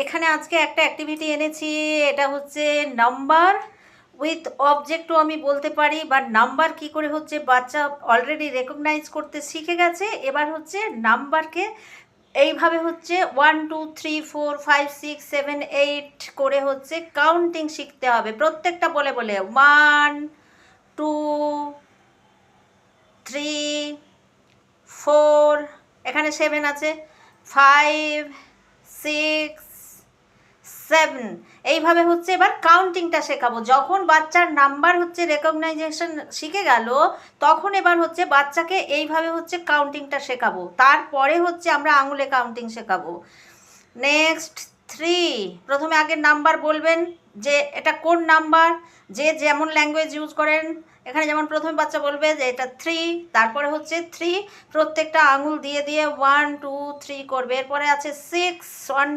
এখানে আজকে একটা অ্যাক্টিভিটি এনেছি, এটা হচ্ছে নাম্বার উইথ অবজেক্টও আমি বলতে পারি, বা নাম্বার কি করে হচ্ছে বাচ্চা অলরেডি রেকগনাইজ করতে শিখে গেছে। এবার হচ্ছে নাম্বারকে এইভাবে হচ্ছে 1 2 3 4 5 6 7 8 করে হচ্ছে কাউন্টিং শিখতে হবে, প্রত্যেকটা বলে বলে 1 2 3 4, এখানে 7 আছে, 5 6 7, এইভাবে হচ্ছে এবার কাউন্টিংটা শেখাবো। যখন বাচ্চার নাম্বার হচ্ছে রেকগনাইজেশন শিখে গেল, তখন এবার হচ্ছে বাচ্চাকে এইভাবে হচ্ছে কাউন্টিংটা শেখাবো। তারপরে হচ্ছে আমরা আঙুলে কাউন্টিং শেখাবো। নেক্সট 3, প্রথমে আগে নাম্বার বলবেন যে এটা কোন নাম্বার, যে যেমন ল্যাঙ্গুয়েজ ইউজ করেন। এখানে যেমন প্রথমে বাচ্চা বলবে যে এটা 3, তারপরে হচ্ছে 3 প্রত্যেকটা আঙুল দিয়ে দিয়ে 1 2 3 করবে। এরপরে আছে 6, 1